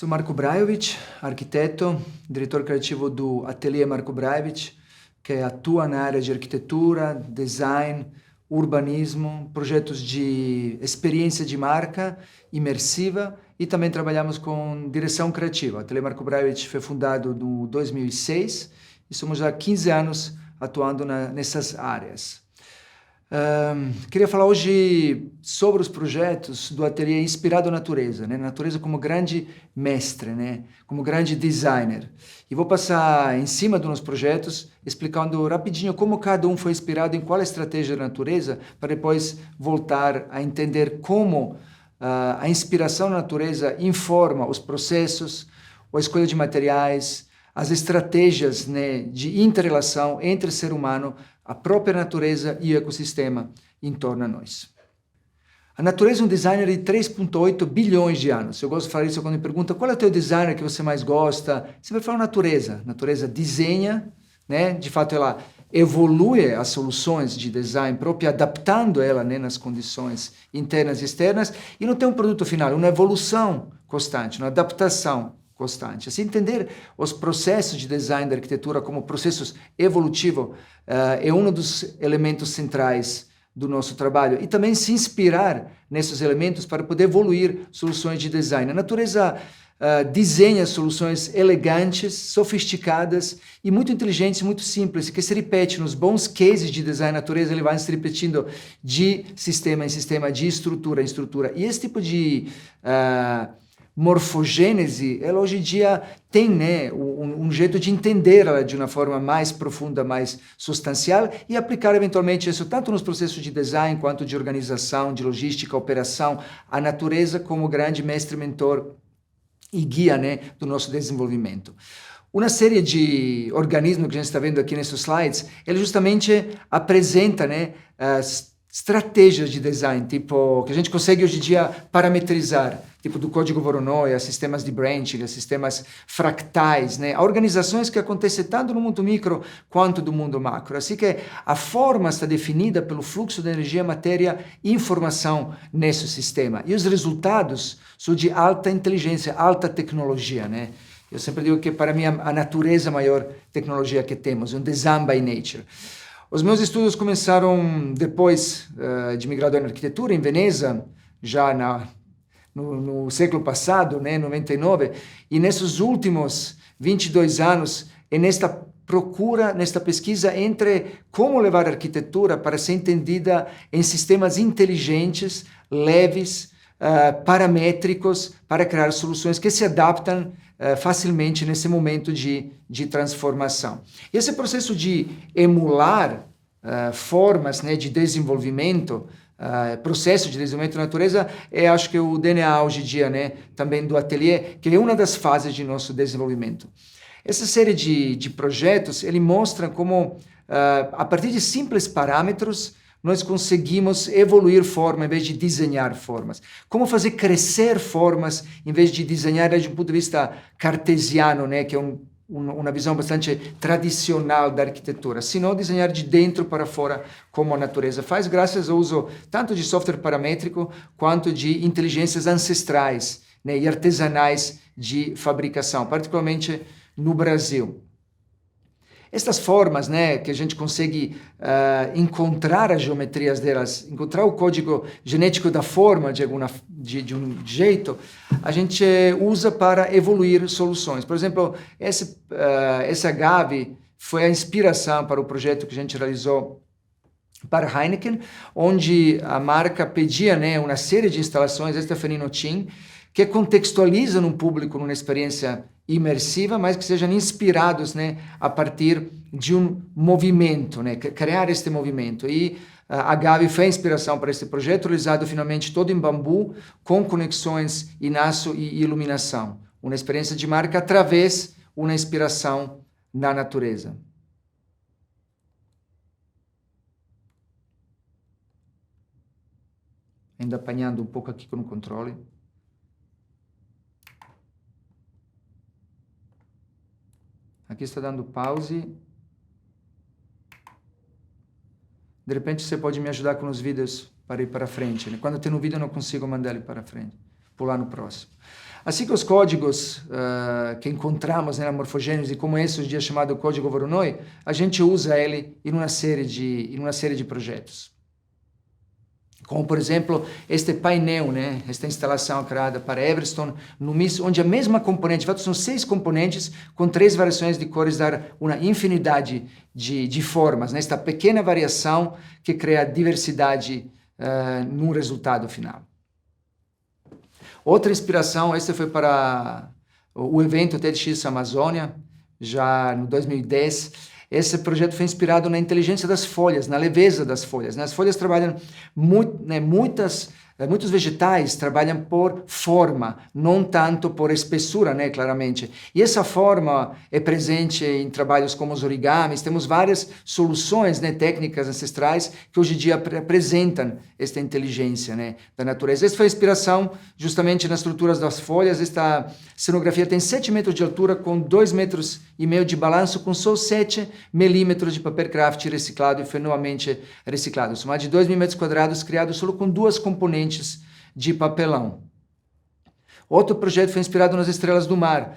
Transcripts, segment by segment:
Sou Marko Brajovic, arquiteto, diretor criativo do Ateliê Marko Brajovic, que atua na área de arquitetura, design, urbanismo, projetos de experiência de marca imersiva e também trabalhamos com direção criativa. O Ateliê Marko Brajovic foi fundado em 2006 e somos já há 15 anos atuando nessas áreas. Queria falar hoje sobre os projetos do ateliê inspirado na natureza, né? Natureza como grande mestre, né? Como grande designer. E vou passar em cima dos nossos projetos, explicando rapidinho como cada um foi inspirado em qual estratégia da natureza, para depois voltar a entender como a inspiração na natureza informa os processos, a escolha de materiais, as estratégias, né, de inter-relação entre o ser humano, a própria natureza e o ecossistema em torno de nós. A natureza é um designer de 3,8 bilhões de anos. Eu gosto de falar isso quando me perguntam qual é o teu designer que você mais gosta. Você vai falar natureza. A natureza desenha, né? De fato ela evolui as soluções de design próprio, adaptando ela, né, nas condições internas e externas, e não tem um produto final, uma evolução constante, uma adaptação constante. Assim, entender os processos de design da arquitetura como processos evolutivos é um dos elementos centrais do nosso trabalho e também se inspirar nesses elementos para poder evoluir soluções de design. A natureza desenha soluções elegantes, sofisticadas e muito inteligentes, muito simples, que se repete nos bons cases de design natureza, ele vai se repetindo de sistema em sistema, de estrutura em estrutura. E esse tipo de morfogênese, ela hoje em dia tem, né, um jeito de entender ela de uma forma mais profunda, mais substancial e aplicar eventualmente isso tanto nos processos de design quanto de organização, de logística, operação, a natureza como grande mestre, mentor e guia, né, do nosso desenvolvimento. Uma série de organismos que a gente está vendo aqui nesses slides, ele justamente apresenta, né, estratégias de design, tipo, que a gente consegue hoje em dia parametrizar, tipo do código Voronoi, a sistemas de branching, a sistemas fractais, né? A organizações que acontecem tanto no mundo micro quanto do mundo macro. Assim que a forma está definida pelo fluxo de energia, matéria e informação nesse sistema. E os resultados são de alta inteligência, alta tecnologia, né? Eu sempre digo que para mim a natureza é a maior tecnologia que temos, um design by nature. Os meus estudos começaram depois de me graduar em arquitetura em Veneza, já no século passado, né, 99, e nesses últimos 22 anos, é nesta procura, nesta pesquisa entre como levar a arquitetura para ser entendida em sistemas inteligentes, leves, paramétricos, para criar soluções que se adaptam facilmente nesse momento de transformação. Esse processo de emular formas, né, de desenvolvimento, processo de desenvolvimento da natureza, acho que o DNA hoje em dia, né, também do ateliê, que é uma das fases de nosso desenvolvimento. Essa série de projetos, ele mostra como, a partir de simples parâmetros, nós conseguimos evoluir forma em vez de desenhar formas. Como fazer crescer formas em vez de desenhar desde um ponto de vista cartesiano, né, que é uma visão bastante tradicional da arquitetura, senão desenhar de dentro para fora, como a natureza faz, graças ao uso tanto de software paramétrico quanto de inteligências ancestrais, né, e artesanais de fabricação, particularmente no Brasil. Estas formas, né, que a gente consegue encontrar as geometrias delas, encontrar o código genético da forma de um jeito, a gente usa para evoluir soluções. Por exemplo, essa agave foi a inspiração para o projeto que a gente realizou para a Heineken, onde a marca pedia, né, uma série de instalações, esta foi no Team, que contextualizam um público numa experiência imersiva, mas que sejam inspirados, né, a partir de um movimento, né, criar este movimento. E a Gavi foi a inspiração para este projeto, realizado finalmente todo em bambu, com conexões em aço e iluminação. Uma experiência de marca através de uma inspiração na natureza. Ainda apanhando um pouco aqui com o controle. Aqui está dando pause. De repente você pode me ajudar com os vídeos para ir para frente, né? Quando eu tenho um vídeo eu não consigo mandar ele para frente, pular no próximo. Assim que os códigos que encontramos na morfogênese, como esse hoje dia chamado Código Voronoi, a gente usa ele em uma série de projetos. Como, por exemplo, este painel, né? Esta instalação criada para Everstone, onde a mesma componente, de fato são 6 componentes com 3 variações de cores, dar uma infinidade de formas, né? Esta pequena variação que cria diversidade no resultado final. Outra inspiração, esse foi para o evento TEDx Amazônia, já no 2010. Esse projeto foi inspirado na inteligência das folhas, na leveza das folhas. As folhas trabalham muito, né, muitos vegetais trabalham por forma, não tanto por espessura, né, claramente. E essa forma é presente em trabalhos como os origamis. Temos várias soluções, né, técnicas ancestrais que hoje em dia apresentam esta inteligência, né, da natureza. Essa foi a inspiração justamente nas estruturas das folhas. Esta cenografia tem 7 metros de altura, com 2,5 metros de balanço, com só 7 milímetros de papel craft reciclado e fenomenalmente reciclado. São mais de 2.000 metros quadrados, criados só com 2 componentes de papelão. Outro projeto foi inspirado nas estrelas do mar.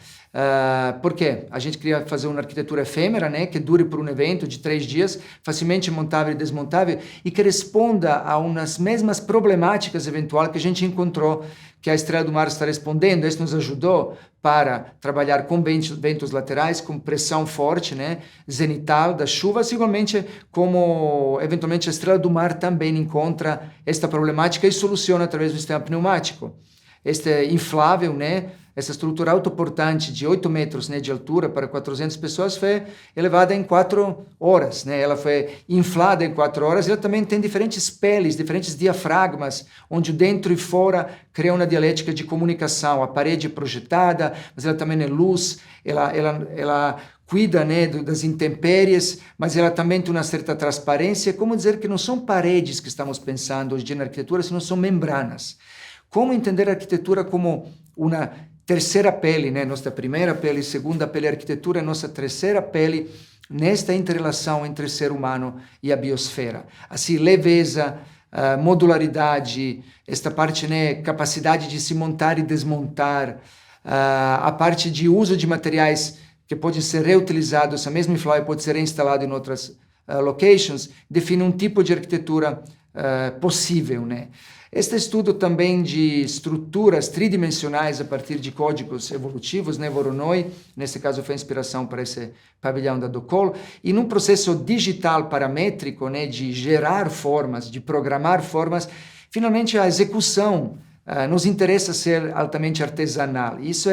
Por quê? A gente queria fazer uma arquitetura efêmera, né, que dure por um evento de 3 dias, facilmente montável e desmontável, e que responda a umas mesmas problemáticas eventuais que a gente encontrou que a estrela do mar está respondendo. Isso nos ajudou para trabalhar com ventos laterais, com pressão forte, né, zenital das chuvas, igualmente como eventualmente a estrela do mar também encontra esta problemática e soluciona através do sistema pneumático. Este inflável, né, essa estrutura autoportante de 8 metros, né, de altura para 400 pessoas foi elevada em 4 horas. Né? Ela foi inflada em 4 horas. Ela também tem diferentes peles, diferentes diafragmas, onde dentro e fora cria uma dialética de comunicação. A parede é projetada, mas ela também é luz, ela cuida, né, das intempéries, mas ela também tem uma certa transparência. Como dizer que não são paredes que estamos pensando hoje na arquitetura, senão são membranas. Como entender a arquitetura como uma terceira pele, né? Nossa primeira pele, segunda pele, a arquitetura é nossa terceira pele nesta interrelação entre o ser humano e a biosfera. Assim, leveza, modularidade, esta parte, né, capacidade de se montar e desmontar, a parte de uso de materiais que podem ser reutilizados, essa mesma inflável pode ser reinstalada em outras locations, define um tipo de arquitetura possível, né? Este estudo também de estruturas tridimensionais a partir de códigos evolutivos, né, Voronoi, nesse caso foi a inspiração para esse pavilhão da Docol, e num processo digital paramétrico, né, de gerar formas, de programar formas, finalmente a execução nos interessa ser altamente artesanal. Isso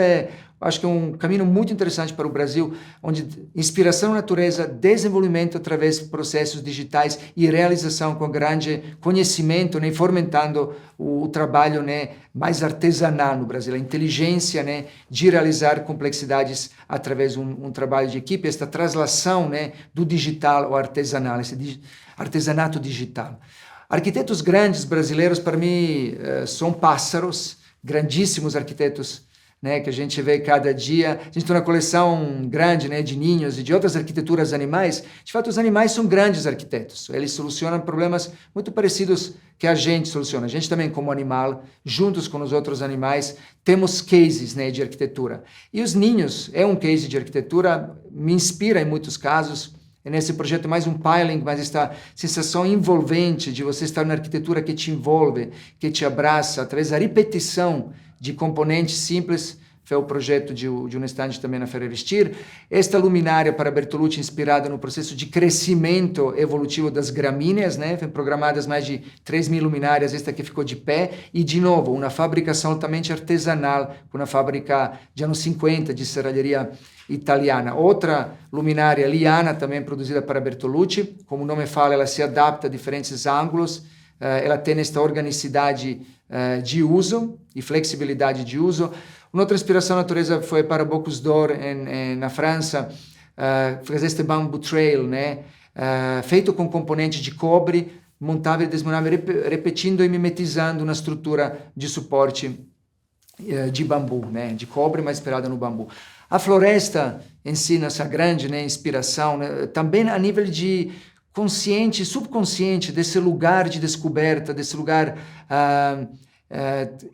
acho que é um caminho muito interessante para o Brasil, onde inspiração na natureza, desenvolvimento através de processos digitais e realização com grande conhecimento, né, fomentando o trabalho, né, mais artesanal no Brasil, a inteligência, né, de realizar complexidades através de um trabalho de equipe, esta translação, né, do digital ao artesanal, esse artesanato digital. Arquitetos grandes brasileiros, para mim, são pássaros, grandíssimos arquitetos, né, que a gente vê cada dia. A gente tem uma coleção grande, né, de ninhos e de outras arquiteturas animais. De fato, os animais são grandes arquitetos. Eles solucionam problemas muito parecidos que a gente soluciona. A gente também, como animal, juntos com os outros animais, temos cases, né, de arquitetura. E os ninhos é um case de arquitetura, me inspira em muitos casos. É nesse projeto mais um piling, mas esta sensação envolvente de você estar na arquitetura que te envolve, que te abraça, através da repetição de componentes simples. Foi o projeto de um stand também na Feira Vestir. Esta luminária para Bertolucci, inspirada no processo de crescimento evolutivo das gramíneas, né? Foi programadas mais de 3.000 luminárias, esta que ficou de pé. E, de novo, uma fabricação altamente artesanal, com uma fábrica de anos 50, de serralheria italiana. Outra luminária, Liana, também produzida para Bertolucci. Como o nome fala, ela se adapta a diferentes ângulos. Ela tem esta organicidade de uso e flexibilidade de uso. Uma outra inspiração na natureza foi para Bocuse d'Or, na França, fazer este bamboo trail, né? Feito com componentes de cobre, montável e desmontável, repetindo e mimetizando uma estrutura de suporte de bambu, né? De cobre, mas inspirada no bambu. A floresta em si, nessa grande, né, inspiração, né? Também a nível de consciente, subconsciente, desse lugar de descoberta, desse lugar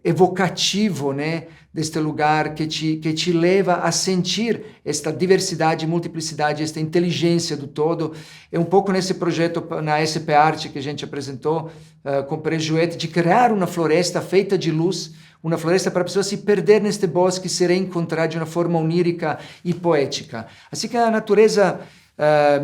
evocativo, né, deste lugar que te leva a sentir esta diversidade, multiplicidade, esta inteligência do todo. É um pouco nesse projeto na SP Arte que a gente apresentou com Prejuete, de criar uma floresta feita de luz, uma floresta para a pessoa se perder neste bosque e se reencontrar de uma forma onírica e poética. Assim que a natureza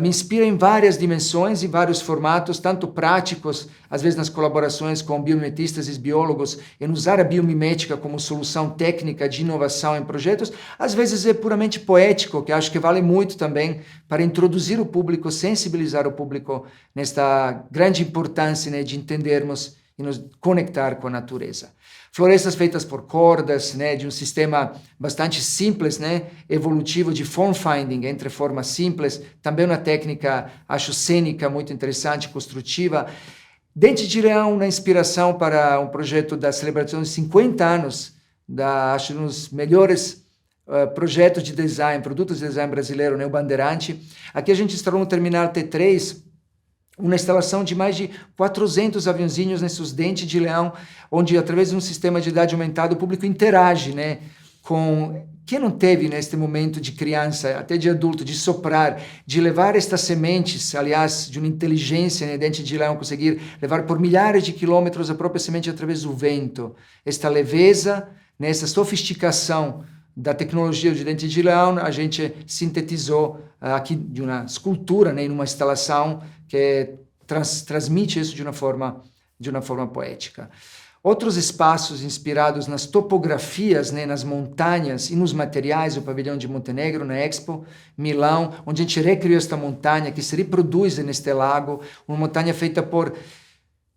me inspira em várias dimensões, em vários formatos, tanto práticos, às vezes nas colaborações com biomimetistas e biólogos, em usar a biomimética como solução técnica de inovação em projetos, às vezes é puramente poético, que acho que vale muito também para introduzir o público, sensibilizar o público nesta grande importância, né, de entendermos e nos conectar com a natureza. Florestas feitas por cordas, né, de um sistema bastante simples, né, evolutivo de form finding entre formas simples, também uma técnica, acho, cênica muito interessante, construtiva. Dente de Leão, na inspiração para um projeto da celebração de 50 anos, acho, um dos melhores projetos de design, produtos de design brasileiro, né, o Bandeirante. Aqui a gente instalou no Terminal T3, uma instalação de mais de 400 aviãozinhos nesses dentes de leão, onde, através de um sistema de idade aumentada, o público interage, né, com quem não teve neste momento de criança, até de adulto, de soprar, de levar estas sementes, aliás, de uma inteligência, né, dente de leão, conseguir levar por milhares de quilômetros a própria semente através do vento. Esta leveza, né, essa sofisticação da tecnologia de dente de leão, a gente sintetizou aqui de uma escultura, né, em uma instalação que transmite isso de uma forma poética. Outros espaços inspirados nas topografias, né, nas montanhas e nos materiais, o pavilhão de Montenegro, na Expo, Milão, onde a gente recriou esta montanha que se reproduz neste lago, uma montanha feita por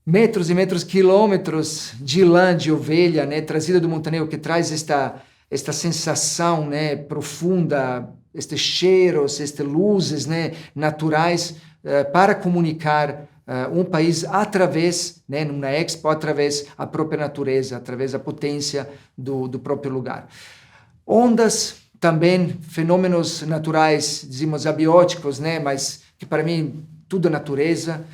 metros e metros, quilômetros de lã de ovelha, né, trazida do Montenegro, que traz esta sensação, né, profunda, estes cheiros, estas luzes, né, naturais, para comunicar um país através, né, numa Expo, através da própria natureza, através da potência do próprio lugar. Ondas, também fenômenos naturais, dizemos abióticos, né, mas que para mim tudo é natureza.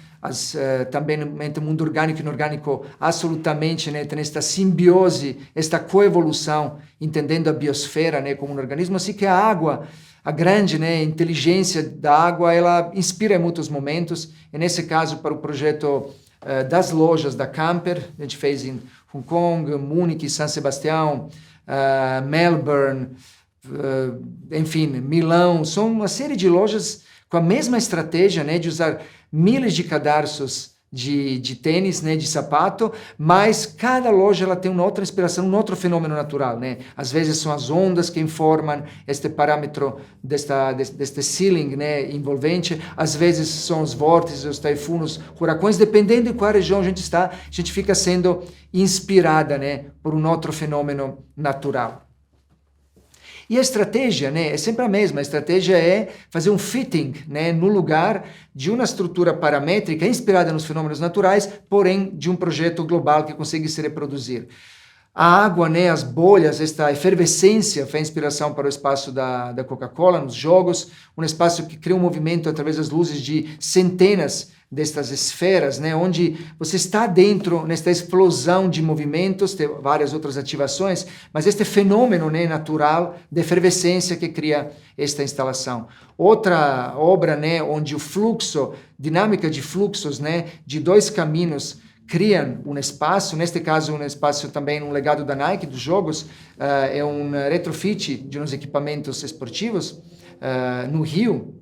Também entre o mundo orgânico e inorgânico, absolutamente, né, tem esta simbiose, esta coevolução, entendendo a biosfera, né, como um organismo, assim que a água, a grande, né, inteligência da água, ela inspira em muitos momentos, e nesse caso para o projeto das lojas da Camper, a gente fez em Hong Kong, Munique, São Sebastião, Melbourne, enfim, Milão, são uma série de lojas com a mesma estratégia, né, de usar milhares de cadarços de tênis, né, de sapato, mas cada loja ela tem uma outra inspiração, um outro fenômeno natural, né? Às vezes são as ondas que informam este parâmetro deste ceiling, né, envolvente, às vezes são os vórtices, os taifunos, furacões, dependendo de qual região a gente está, a gente fica sendo inspirada, né, por um outro fenômeno natural. E a estratégia, né, é sempre a mesma. A estratégia é fazer um fitting, né, no lugar de uma estrutura paramétrica inspirada nos fenômenos naturais, porém de um projeto global que consegue se reproduzir. A água, né, as bolhas, esta efervescência foi a inspiração para o espaço da Coca-Cola nos jogos, um espaço que cria um movimento através das luzes de centenas destas esferas, né, onde você está dentro nesta explosão de movimentos, tem várias outras ativações, mas este fenômeno, né, natural de efervescência que cria esta instalação. Outra obra, né, onde o fluxo, dinâmica de fluxos, né, de dois caminhos criam um espaço, neste caso um espaço também, um legado da Nike, dos jogos, é um retrofit de uns equipamentos esportivos no Rio,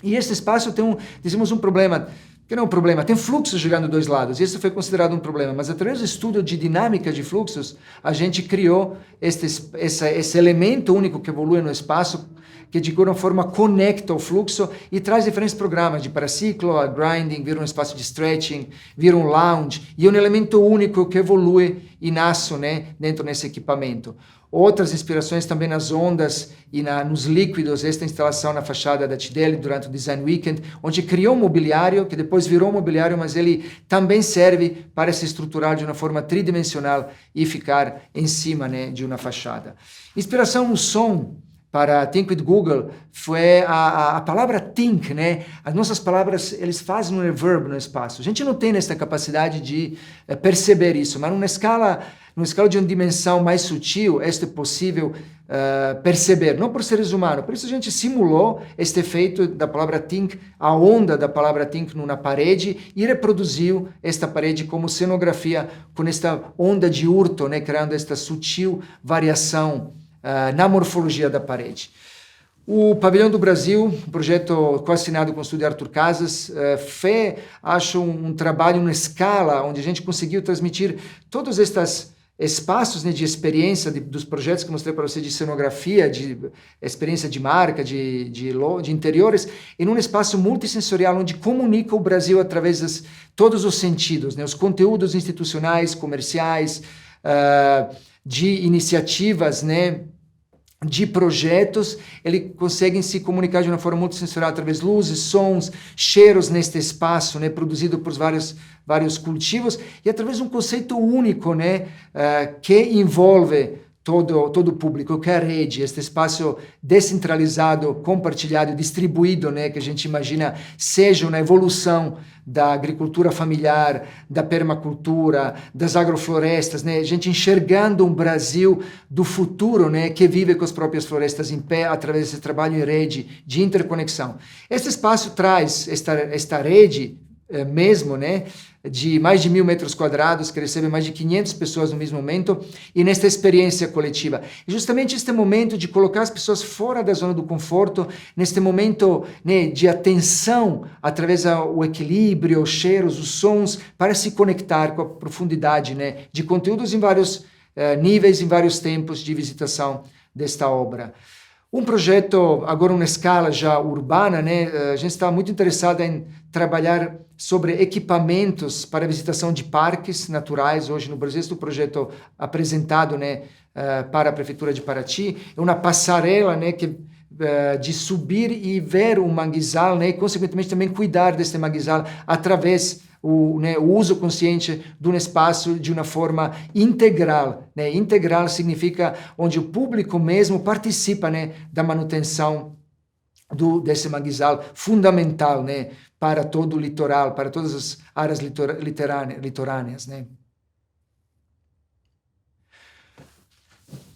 e este espaço tem dizemos um problema, que não é um problema, tem fluxo chegando dos dois lados, isso foi considerado um problema, mas através do estudo de dinâmica de fluxos, a gente criou esse elemento único que evolui no espaço, que de alguma forma conecta o fluxo e traz diferentes programas de paraciclo, a grinding, vira um espaço de stretching, vira um lounge, e é um elemento único que evolui e nasce, né, dentro desse equipamento. Outras inspirações também nas ondas e nos líquidos, esta instalação na fachada da Tideli durante o Design Weekend, onde criou um mobiliário, que depois virou mobiliário, mas ele também serve para se estruturar de uma forma tridimensional e ficar em cima, né, de uma fachada. Inspiração no som, para Think with Google foi a palavra think, né? As nossas palavras, eles fazem um reverb no espaço. A gente não tem essa capacidade de perceber isso, mas numa escala de uma dimensão mais sutil, isso é possível perceber, não por seres humanos. Por isso a gente simulou este efeito da palavra think, a onda da palavra think numa parede e reproduziu esta parede como cenografia com esta onda de hurto, né? Criando esta sutil variação na morfologia da parede. O Pavilhão do Brasil, um projeto co-assinado com o Estúdio Arthur Casas, acho um trabalho em escala onde a gente conseguiu transmitir todos estes espaços, né, de experiência dos projetos que mostrei para você de cenografia, de experiência de marca, de interiores, em um espaço multissensorial onde comunica o Brasil através de todos os sentidos, né, os conteúdos institucionais, comerciais, de iniciativas, né, de projetos, eles conseguem se comunicar de uma forma multissensorial através de luzes, sons, cheiros neste espaço, né, produzido por vários cultivos, e através de um conceito único, né, que envolve todo o público, que é a rede, este espaço descentralizado, compartilhado, distribuído, né, que a gente imagina seja uma evolução da agricultura familiar, da permacultura, das agroflorestas, né, a gente enxergando um Brasil do futuro, né, que vive com as próprias florestas em pé, através desse trabalho em rede, de interconexão. Este espaço traz esta rede mesmo, né, de mais de 1.000 metros quadrados, que recebe mais de 500 pessoas no mesmo momento, e nesta experiência coletiva. E justamente este momento de colocar as pessoas fora da zona do conforto, neste momento, né, de atenção, através do equilíbrio, os cheiros, os sons, para se conectar com a profundidade, né, de conteúdos em vários níveis, em vários tempos de visitação desta obra. Um projeto, agora uma escala já urbana, né? A gente está muito interessado em trabalhar sobre equipamentos para visitação de parques naturais. Hoje no Brasil, este é um projeto apresentado, né, para a Prefeitura de Paraty. É uma passarela, né, de subir e ver o manguezal, né, e consequentemente também cuidar deste manguezal através o uso consciente de um espaço de uma forma integral. Né? Integral significa onde o público mesmo participa, né, da manutenção desse manguezal fundamental, né, para todo o litoral, para todas as áreas litorâneas. Né?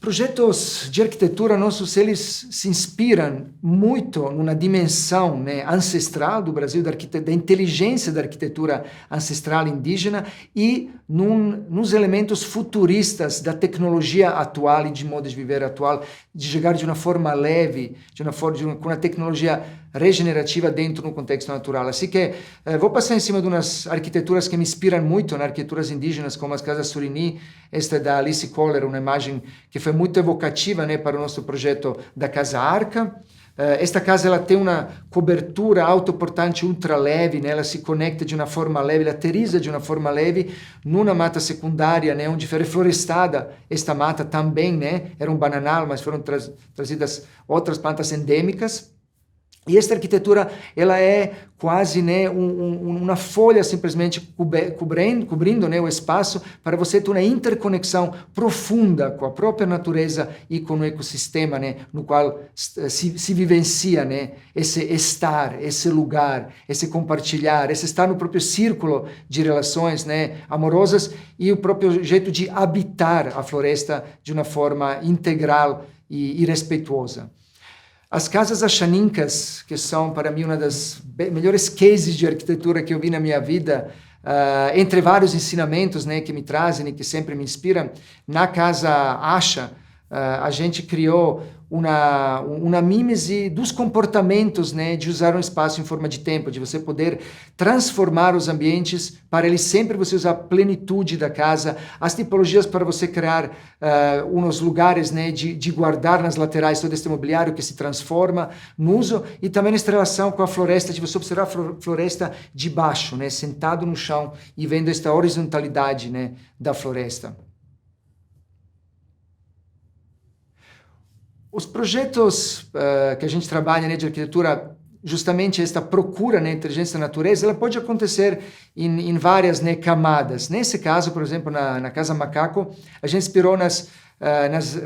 Projetos de arquitetura nossos, eles se inspiram muito numa dimensão, né, ancestral do Brasil, da inteligência da arquitetura ancestral indígena e nos elementos futuristas da tecnologia atual e de modo de viver atual, de chegar de uma forma leve, com uma tecnologia regenerativa dentro do contexto natural. Assim que vou passar em cima de umas arquiteturas que me inspiram muito, nas arquiteturas indígenas, como as casas Surini. Esta é da Alice Kohler, uma imagem que foi muito evocativa, né, para o nosso projeto da Casa Arca. Esta casa ela tem uma cobertura autoportante ultra leve, né? Ela se conecta de uma forma leve, ela aterriza de uma forma leve numa mata secundária, né? Onde foi reflorestada esta mata também, né? Era um bananal, mas foram trazidas outras plantas endêmicas. E esta arquitetura, ela é quase, né, uma folha simplesmente cobrindo, né, o espaço para você ter uma interconexão profunda com a própria natureza e com o ecossistema, né, no qual se vivencia, né, esse estar, esse lugar, esse compartilhar, esse estar no próprio círculo de relações, né, amorosas e o próprio jeito de habitar a floresta de uma forma integral e respeituosa. As casas axanincas, que são para mim uma das melhores cases de arquitetura que eu vi na minha vida, entre vários ensinamentos, né, que me trazem e que sempre me inspiram, na Casa Axa, a gente criou uma mímese dos comportamentos, né, de usar um espaço em forma de tempo, de você poder transformar os ambientes para ele sempre você usar a plenitude da casa, as tipologias para você criar uns lugares, né, de guardar nas laterais todo este mobiliário que se transforma no uso, e também esta relação com a floresta, de você observar a floresta de baixo, né, sentado no chão e vendo esta horizontalidade, né, da floresta. Os projetos que a gente trabalha, né, de arquitetura, justamente esta procura, né, inteligência da natureza, ela pode acontecer em várias, né, camadas. Nesse caso, por exemplo, na Casa Macaco, a gente inspirou nas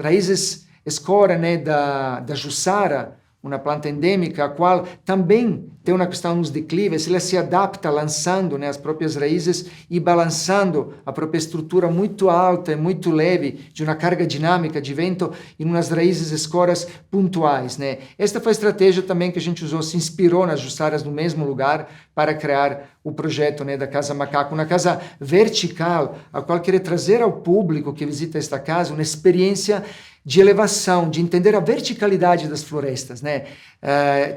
raízes escora, né, da Jussara, uma planta endêmica, a qual também tem uma questão nos declives, ela se adapta lançando, né, as próprias raízes e balançando a própria estrutura muito alta e muito leve, de uma carga dinâmica de vento em umas raízes escoras pontuais. Né? Esta foi a estratégia também que a gente usou, se inspirou nas Jussaras no mesmo lugar para criar o projeto, né, da Casa Macaco, uma casa vertical, a qual queria trazer ao público que visita esta casa uma experiência de elevação, de entender a verticalidade das florestas, né?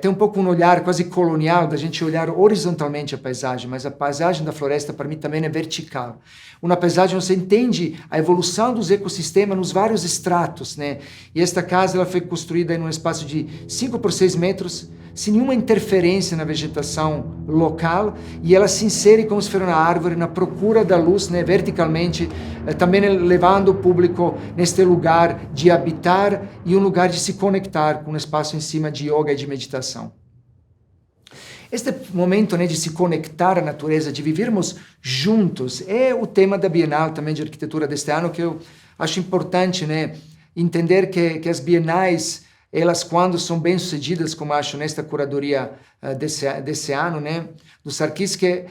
Tem um pouco um olhar quase colonial, da gente olhar horizontalmente a paisagem, mas a paisagem da floresta, para mim, também é vertical. Uma paisagem onde você entende a evolução dos ecossistemas nos vários estratos, né? E esta casa ela foi construída em um espaço de 5 por 6 metros, sem nenhuma interferência na vegetação local, e ela se insere como se fosse uma árvore na procura da luz, né, verticalmente, também levando o público neste lugar de habitar e um lugar de se conectar com um espaço em cima de yoga e de meditação. Este momento, né, de se conectar à natureza, de vivermos juntos, é o tema da Bienal também de Arquitetura deste ano, que eu acho importante, né, entender que as bienais, elas, quando são bem-sucedidas, como acho nesta curadoria desse ano, né, do Sarkis, que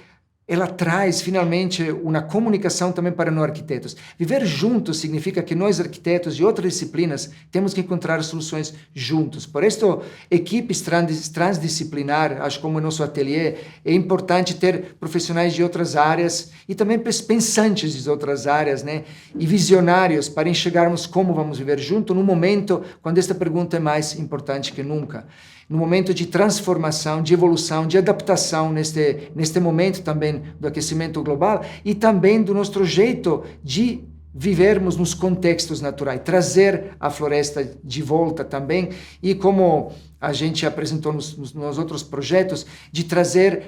ela traz, finalmente, uma comunicação também para nós arquitetos. Viver juntos significa que nós, arquitetos de outras disciplinas, temos que encontrar soluções juntos. Por isso, equipes transdisciplinar, acho como o nosso ateliê, é importante ter profissionais de outras áreas e também pensantes de outras áreas, né? E visionários para enxergarmos como vamos viver junto no momento quando esta pergunta é mais importante que nunca. No momento de transformação, de evolução, de adaptação neste momento também do aquecimento global e também do nosso jeito de vivermos nos contextos naturais, trazer a floresta de volta também e como a gente apresentou nos outros projetos, de trazer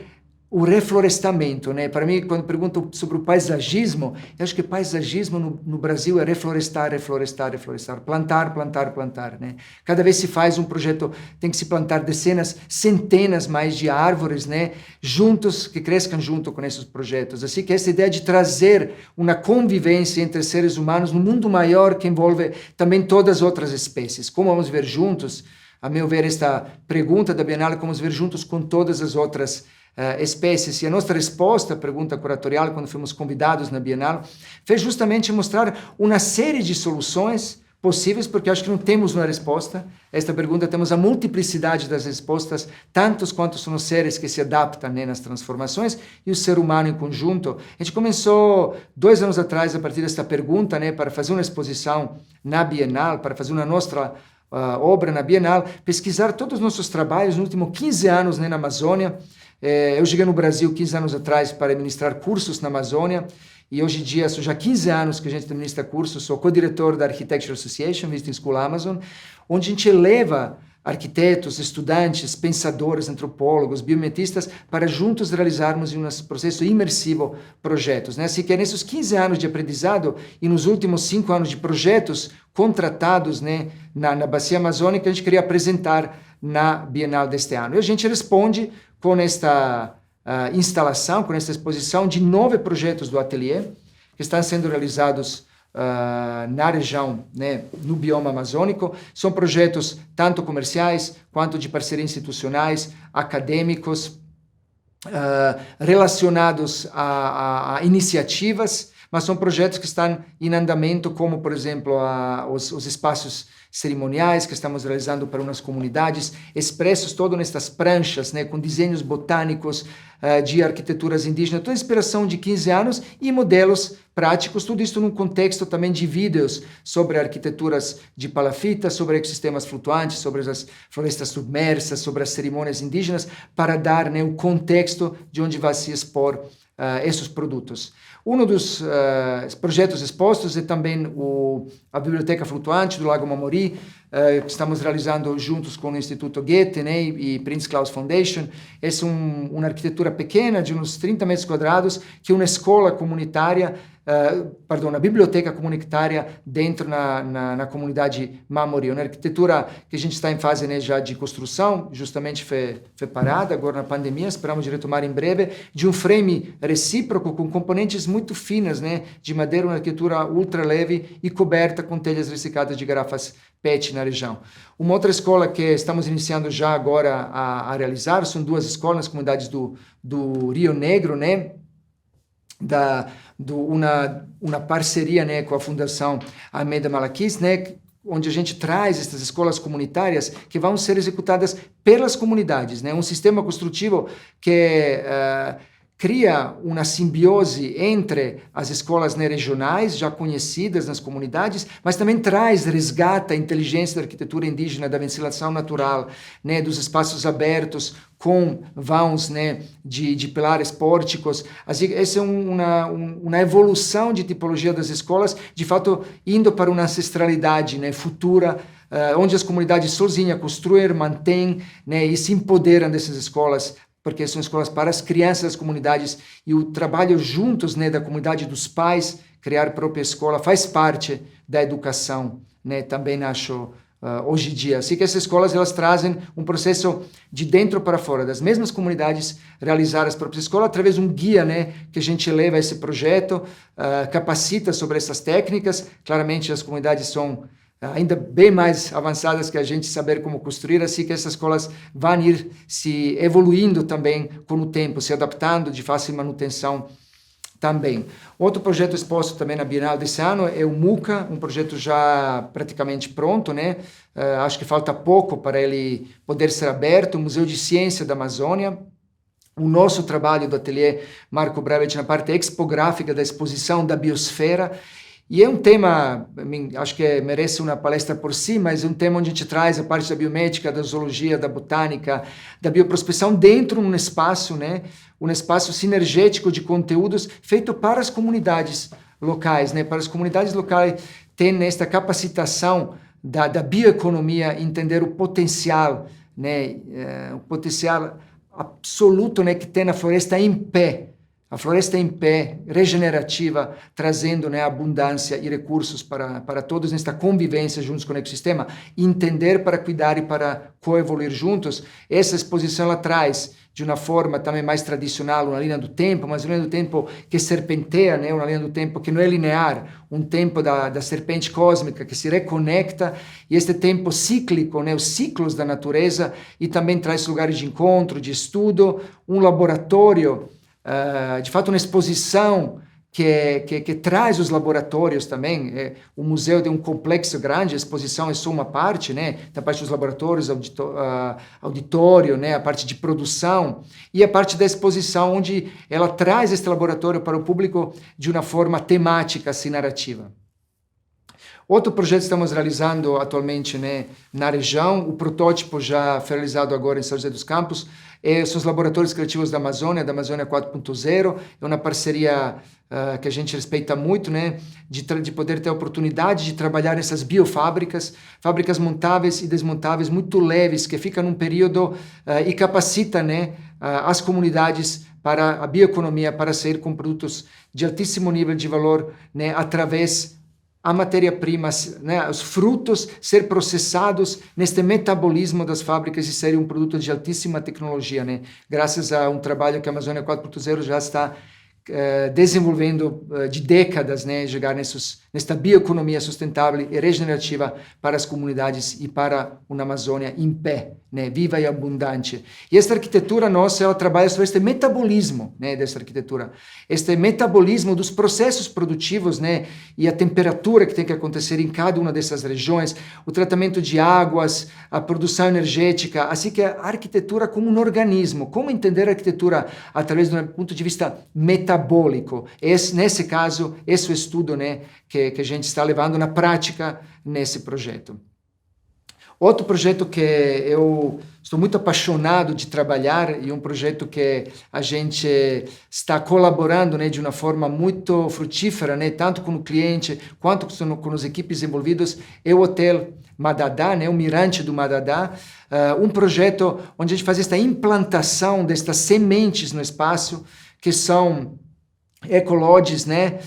o reflorestamento, né? Para mim, quando perguntam sobre o paisagismo, eu acho que paisagismo no Brasil é reflorestar, reflorestar, reflorestar, plantar, plantar, plantar, né? Cada vez se faz um projeto, tem que se plantar dezenas, centenas mais de árvores, né? Juntos, que cresçam junto com esses projetos. Assim que essa ideia de trazer uma convivência entre seres humanos no mundo maior que envolve também todas as outras espécies. Como vamos ver juntos? A meu ver, esta pergunta da Bienal é como ver juntos com todas as outras espécies. E a nossa resposta à pergunta curatorial, quando fomos convidados na Bienal, foi justamente mostrar uma série de soluções possíveis, porque acho que não temos uma resposta. Esta pergunta temos a multiplicidade das respostas, tantos quanto são os seres que se adaptam, né, nas transformações, e o ser humano em conjunto. A gente começou 2 anos atrás, a partir desta pergunta, né, para fazer uma exposição na Bienal, para fazer uma nossa obra na Bienal, pesquisar todos os nossos trabalhos nos últimos 15 anos, né, na Amazônia. Eu cheguei no Brasil 15 anos atrás para ministrar cursos na Amazônia e hoje em dia são já 15 anos que a gente ministra cursos, sou co-diretor da Architecture Association, Visiting School Amazon, onde a gente leva arquitetos, estudantes, pensadores, antropólogos, biometistas, para juntos realizarmos em um processo imersivo projetos. Né? Assim que nesses 15 anos de aprendizado e nos últimos 5 anos de projetos contratados, né, na Bacia Amazônica, a gente queria apresentar na Bienal deste ano. E a gente responde com esta instalação, com esta exposição de 9 projetos do ateliê, que estão sendo realizados na região, né, no bioma amazônico. São projetos tanto comerciais, quanto de parcerias institucionais, acadêmicos, relacionados a iniciativas, mas são projetos que estão em andamento, como, por exemplo, os espaços cerimoniais que estamos realizando para umas comunidades, expressos todos nestas pranchas, né, com desenhos botânicos de arquiteturas indígenas, toda a inspiração de 15 anos e modelos práticos, tudo isso num contexto também de vídeos sobre arquiteturas de palafita, sobre ecossistemas flutuantes, sobre as florestas submersas, sobre as cerimônias indígenas, para dar, né, o contexto de onde vai se expor esses produtos. Um dos projetos expostos é também a Biblioteca Flutuante do Lago Mamori, que estamos realizando juntos com o Instituto Goethe, né, e Prince Claus Foundation. Essa é uma arquitetura pequena, de uns 30 metros quadrados, que é uma escola comunitária uma biblioteca comunitária dentro na comunidade Mamori, uma arquitetura que a gente está em fase, né, já de construção, justamente foi parada agora na pandemia, esperamos de retomar em breve, de um frame recíproco com componentes muito finas, né, de madeira, uma arquitetura ultra leve e coberta com telhas recicladas de garrafas PET na região. Uma outra escola que estamos iniciando já agora a realizar, são 2 escolas nas comunidades do Rio Negro, né, uma parceria, né, com a Fundação Almeida Malaquis, né, onde a gente traz essas escolas comunitárias que vão ser executadas pelas comunidades, né, um sistema construtivo que cria uma simbiose entre as escolas, né, regionais, já conhecidas nas comunidades, mas também resgata a inteligência da arquitetura indígena, da ventilação natural, né, dos espaços abertos, com vãos, né, de pilares pórticos. Assim, essa é uma evolução de tipologia das escolas, de fato, indo para uma ancestralidade, né, futura, onde as comunidades sozinhas construem, mantêm, né, e se empoderam dessas escolas, porque são escolas para as crianças das comunidades, e o trabalho juntos, né, da comunidade, dos pais, criar a própria escola, faz parte da educação, né, também acho, hoje em dia. Assim que essas escolas, elas trazem um processo de dentro para fora, das mesmas comunidades, realizar as próprias escolas, através de um guia, né, que a gente leva a esse projeto, capacita sobre essas técnicas. Claramente as comunidades são ainda bem mais avançadas que a gente saber como construir, assim que essas escolas vão ir se evoluindo também com o tempo, se adaptando, de fácil manutenção também. Outro projeto exposto também na Bienal desse ano é o MUCA, um projeto já praticamente pronto, né? Acho que falta pouco para ele poder ser aberto, o Museu de Ciência da Amazônia. O nosso trabalho do ateliê Marco Bravet na parte expográfica da exposição da biosfera. E é um tema, acho que merece uma palestra por si, mas é um tema onde a gente traz a parte da biomédica, da zoologia, da botânica, da bioprospecção dentro de um espaço, né? Um espaço sinergético de conteúdos feito para as comunidades locais, né? Para as comunidades locais terem esta capacitação da bioeconomia, entender o potencial, né? O potencial absoluto, né, que tem na floresta em pé. A floresta em pé, regenerativa, trazendo, né, abundância e recursos para todos nesta convivência juntos com o ecossistema, entender para cuidar e para coevoluir juntos. Essa exposição ela traz de uma forma também mais tradicional, uma linha do tempo, mas uma linha do tempo que serpenteia, né, uma linha do tempo que não é linear, um tempo da serpente cósmica que se reconecta, e este tempo cíclico, né, os ciclos da natureza, e também traz lugares de encontro, de estudo, um laboratório, de fato uma exposição que traz os laboratórios também. O museu tem um complexo grande, a exposição é só uma parte, né? Da parte dos laboratórios, auditório, né? A parte de produção, e a parte da exposição, onde ela traz este laboratório para o público de uma forma temática, assim, narrativa. Outro projeto que estamos realizando atualmente, né, na região, o protótipo já foi realizado agora em São José dos Campos, são os Laboratórios Criativos da Amazônia 4.0, é uma parceria que a gente respeita muito, né, de poder ter a oportunidade de trabalhar nessas biofábricas, fábricas montáveis e desmontáveis muito leves, que ficam num período e capacita, né, as comunidades para a bioeconomia, para sair com produtos de altíssimo nível de valor, né, através a matéria-prima, né, os frutos ser processados neste metabolismo das fábricas e serem um produto de altíssima tecnologia, né, graças a um trabalho que a Amazônia 4.0 já está desenvolvendo de décadas, né, chegar nesta bioeconomia sustentável e regenerativa para as comunidades e para uma Amazônia em pé, né, viva e abundante. E esta arquitetura nossa, ela trabalha sobre este metabolismo, né, dessa arquitetura, este metabolismo dos processos produtivos, né, e a temperatura que tem que acontecer em cada uma dessas regiões, o tratamento de águas, a produção energética, assim que a arquitetura como um organismo, como entender a arquitetura através de um ponto de vista metabólico. Nesse caso, esse é o estudo, né, que a gente está levando na prática nesse projeto. Outro projeto que eu estou muito apaixonado de trabalhar, e um projeto que a gente está colaborando, né, de uma forma muito frutífera, né, tanto com o cliente quanto com as equipes envolvidas, é o Hotel Madadá, né, o Mirante do Madadá, um projeto onde a gente faz esta implantação destas sementes no espaço, que são ecolodges, né,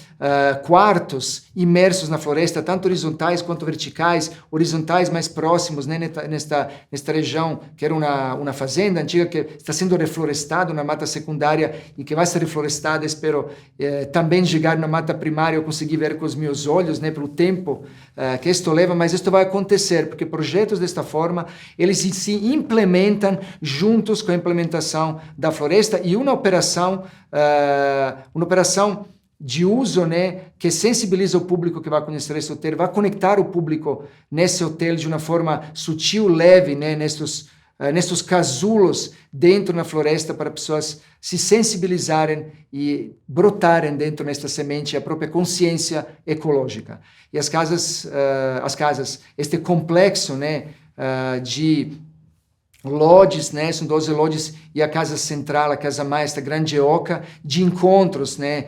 quartos imersos na floresta, tanto horizontais quanto verticais, horizontais mais próximos, né, nesta região que era uma fazenda antiga que está sendo reflorestada, uma mata secundária e que vai ser reflorestada, espero também chegar na mata primária, eu consegui ver com os meus olhos, né, pelo tempo que isto leva, mas isto vai acontecer, porque projetos desta forma, eles se implementam juntos com a implementação da floresta e uma operação de uso, né, que sensibiliza o público que vai conhecer esse hotel, vai conectar o público nesse hotel de uma forma sutil, leve, né, nestes casulos dentro na floresta para pessoas se sensibilizarem e brotarem dentro nesta semente a própria consciência ecológica. E as casas, este complexo, né, de lodges, né, são 12 lodges e a casa central, a casa mãe, esta grande oca de encontros, né,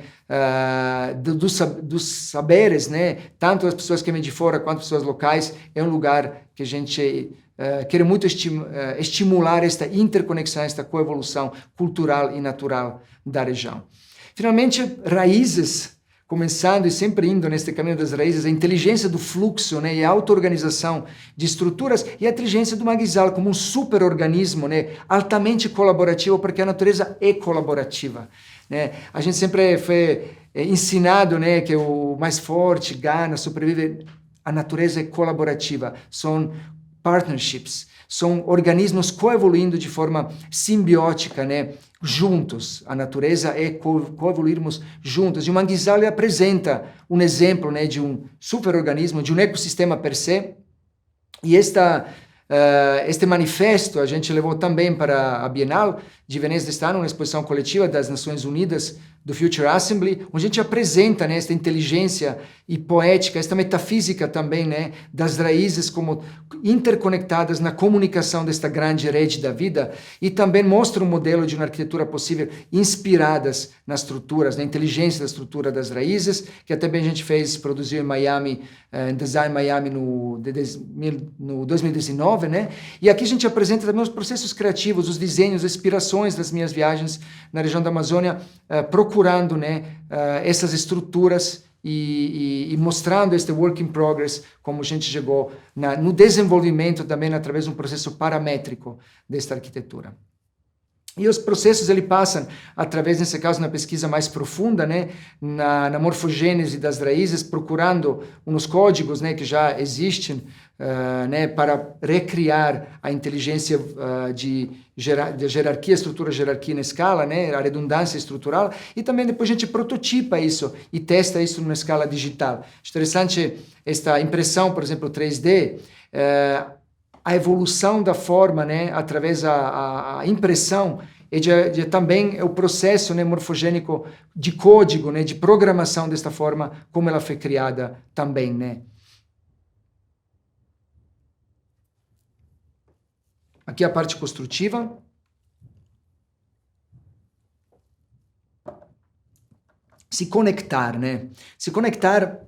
dos saberes, né, tanto as pessoas que vêm de fora quanto as pessoas locais, é um lugar que a gente quer muito estimular esta interconexão, esta coevolução cultural e natural da região. Finalmente, raízes, começando e sempre indo neste caminho das raízes, a inteligência do fluxo, né, e a auto-organização de estruturas e a inteligência do Maguizal como um super-organismo, né, altamente colaborativo, porque a natureza é colaborativa. Né? A gente sempre foi ensinado, né, que o mais forte ganha, sobrevive. A natureza é colaborativa, são partnerships, são organismos coevoluindo de forma simbiótica, né, juntos. A natureza é coevoluirmos juntos. E o Manguizal apresenta um exemplo, né, de um superorganismo, de um ecossistema per se. E este manifesto a gente levou também para a Bienal de Veneza deste ano, uma exposição coletiva das Nações Unidas do Future Assembly, onde a gente apresenta, né, esta inteligência e poética, esta metafísica também, né, das raízes como interconectadas na comunicação desta grande rede da vida, e também mostra um modelo de uma arquitetura possível inspiradas nas estruturas, na inteligência da estrutura das raízes, que até bem a gente produziu em Miami, em Design Miami no 2019, né? E aqui a gente apresenta também os processos criativos, os desenhos, as inspirações das minhas viagens na região da Amazônia, procurando, né, essas estruturas e mostrando este work in progress, como a gente chegou no desenvolvimento também através de um processo paramétrico desta arquitetura. E os processos ele passam através, nesse caso, na pesquisa mais profunda, né, na morfogênese das raízes, procurando uns códigos, né, que já existem, né, para recriar a inteligência de jerarquia, estrutura, jerarquia na escala, né, a redundância estrutural, e também depois a gente prototipa isso e testa isso numa escala digital. Interessante esta impressão, por exemplo, 3D, a evolução da forma, né, através da impressão, e também o processo, né, morfogênico de código, né, de programação desta forma, como ela foi criada também, né. Aqui a parte construtiva. Se conectar, né? Se conectar,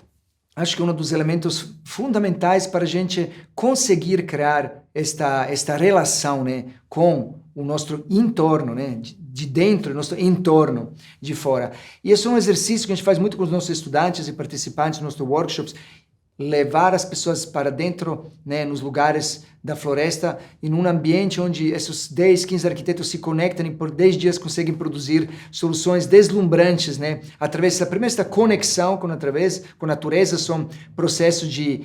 acho que é um dos elementos fundamentais para a gente conseguir criar esta relação, né, com o nosso entorno, né, de dentro, nosso entorno de fora. E esse é um exercício que a gente faz muito com os nossos estudantes e participantes nos nossos workshops, levar as pessoas para dentro, né, nos lugares da floresta, em um ambiente onde esses 10, 15 arquitetos se conectam e por 10 dias conseguem produzir soluções deslumbrantes, né, através da primeira conexão com a natureza, são processos de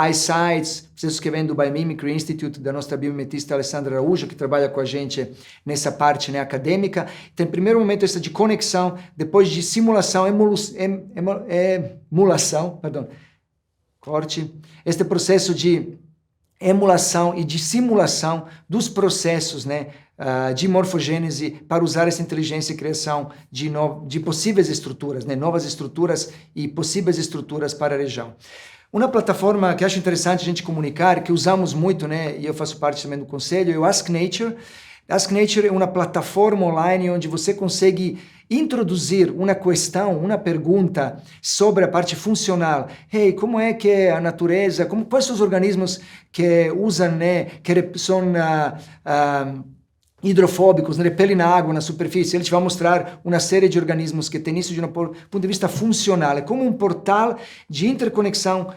eyesight, processos que vêm do Biomimicry Institute, da nossa biomimetista Alessandra Araújo, que trabalha com a gente nessa parte, né, acadêmica. Então, em primeiro momento, essa de conexão, depois de simulação, emulação, este processo de emulação e de simulação dos processos, né, de morfogênese para usar essa inteligência e criação de possíveis estruturas, né, novas estruturas e possíveis estruturas para a região. Uma plataforma que acho interessante a gente comunicar, que usamos muito, né, e eu faço parte também do conselho, é o Ask Nature. Ask Nature é uma plataforma online onde você consegue introduzir uma questão, uma pergunta sobre a parte funcional. Hey, como é que é a natureza? Quais são os organismos que usam, né, que são hidrofóbicos, né, repelem na água, na superfície. Ele te vai mostrar uma série de organismos que tem isso de um ponto de vista funcional. É como um portal de interconexão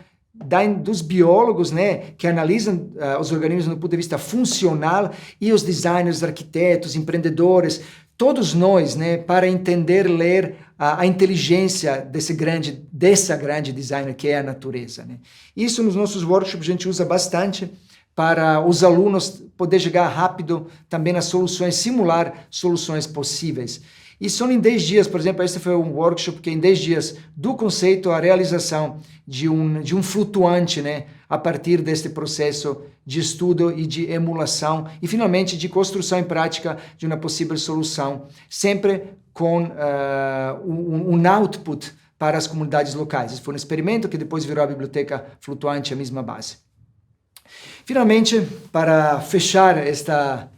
dos biólogos, né, que analisam os organismos do ponto de vista funcional, e os designers, os arquitetos, empreendedores, todos nós, né, para entender, ler a inteligência dessa grande designer que é a natureza, né. Isso nos nossos workshops a gente usa bastante para os alunos poder chegar rápido também nas soluções, simular soluções possíveis. E são em 10 dias, por exemplo, este foi um workshop que em 10 dias, do conceito à realização de um flutuante, né, a partir deste processo de estudo e de emulação, e finalmente de construção em prática de uma possível solução, sempre com um output para as comunidades locais. Esse foi um experimento que depois virou a biblioteca flutuante, a mesma base. Finalmente, para fechar esta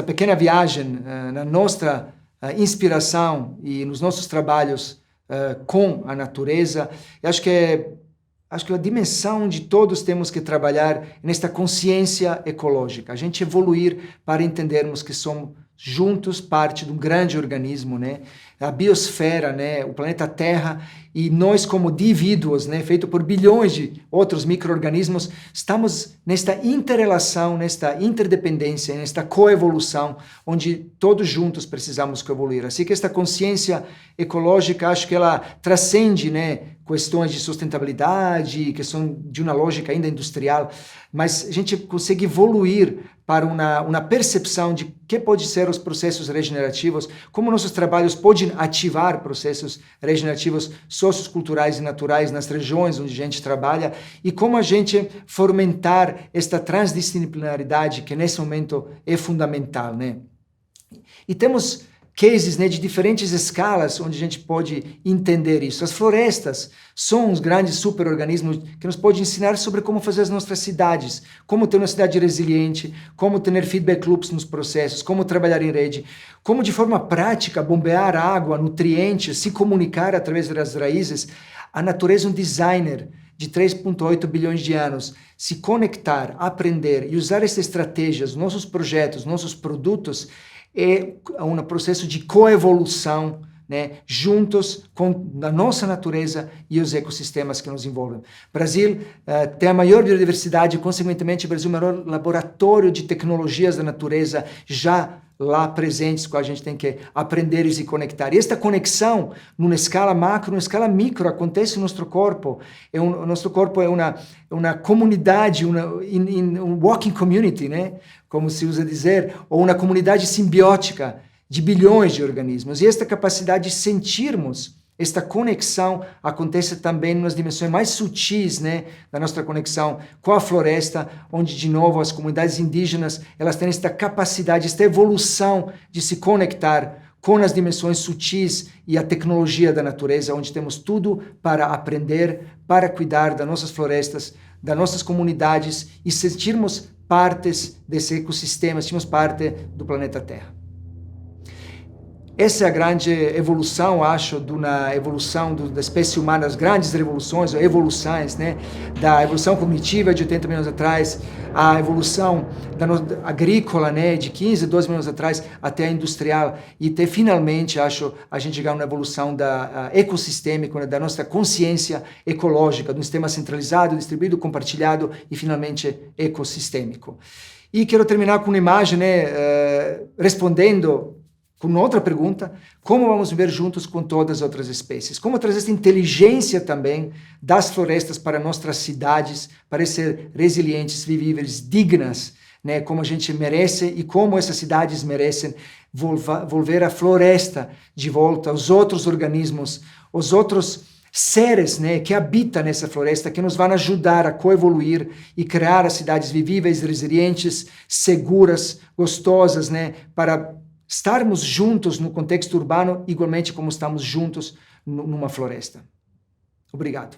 pequena viagem na nossa inspiração e nos nossos trabalhos com a natureza, eu acho que a dimensão de todos temos que trabalhar nesta consciência ecológica, a gente evoluir para entendermos que somos juntos parte de um grande organismo, né? A biosfera, né? O planeta Terra, e nós como indivíduos, né? Feito por bilhões de outros micro-organismos, estamos nesta interrelação, nesta interdependência, nesta coevolução, onde todos juntos precisamos coevoluir. Assim que esta consciência ecológica, acho que ela transcende, né, questões de sustentabilidade, questão de uma lógica ainda industrial, mas a gente consegue evoluir para uma percepção de que pode ser os processos regenerativos, como nossos trabalhos podem ativar processos regenerativos socioculturais e naturais nas regiões onde a gente trabalha, e como a gente fomentar esta transdisciplinaridade que nesse momento é fundamental, né? E temos cases, né, de diferentes escalas onde a gente pode entender isso. As florestas são uns grandes superorganismos que nos podem ensinar sobre como fazer as nossas cidades, como ter uma cidade resiliente, como ter feedback loops nos processos, como trabalhar em rede, como de forma prática bombear água, nutrientes, se comunicar através das raízes. A natureza é um designer de 3,8 bilhões de anos. Se conectar, aprender e usar essas estratégias, nossos projetos, nossos produtos, é um processo de coevolução, né, juntos com a nossa natureza e os ecossistemas que nos envolvem. O Brasil tem a maior biodiversidade, consequentemente o Brasil é o maior laboratório de tecnologias da natureza já lá presentes, que a gente tem que aprender e se conectar. E esta conexão, numa escala macro, numa escala micro, acontece no nosso corpo. O nosso corpo é uma comunidade, um walking community, né? Como se usa dizer, ou uma comunidade simbiótica de bilhões de organismos. E esta capacidade de sentirmos esta conexão acontece também nas dimensões mais sutis, né, da nossa conexão com a floresta, onde, de novo, as comunidades indígenas, elas têm esta capacidade, esta evolução de se conectar com as dimensões sutis e a tecnologia da natureza, onde temos tudo para aprender, para cuidar das nossas florestas, das nossas comunidades e sentirmos partes desse ecossistema, sentirmos parte do planeta Terra. Essa é a grande evolução, acho, de uma evolução da espécie humana, as grandes revoluções, ou evoluções, né? Da evolução cognitiva de 80 milhões atrás, a evolução agrícola, né? De 15, 12 milhões atrás, até a industrial, e até finalmente, acho, a gente chegar a uma evolução ecossistêmica, né? Da nossa consciência ecológica, de um sistema centralizado, distribuído, compartilhado e finalmente ecossistêmico. E quero terminar com uma imagem, né? Respondendo com outra pergunta: como vamos viver juntos com todas as outras espécies? Como trazer essa inteligência também das florestas para nossas cidades, para ser resilientes, vivíveis, dignas, né? Como a gente merece e como essas cidades merecem volver a floresta de volta, os outros organismos, os outros seres, né, que habitam nessa floresta, que nos vão ajudar a coevoluir e criar as cidades vivíveis, resilientes, seguras, gostosas, né, para estarmos juntos no contexto urbano, igualmente como estamos juntos numa floresta. Obrigado.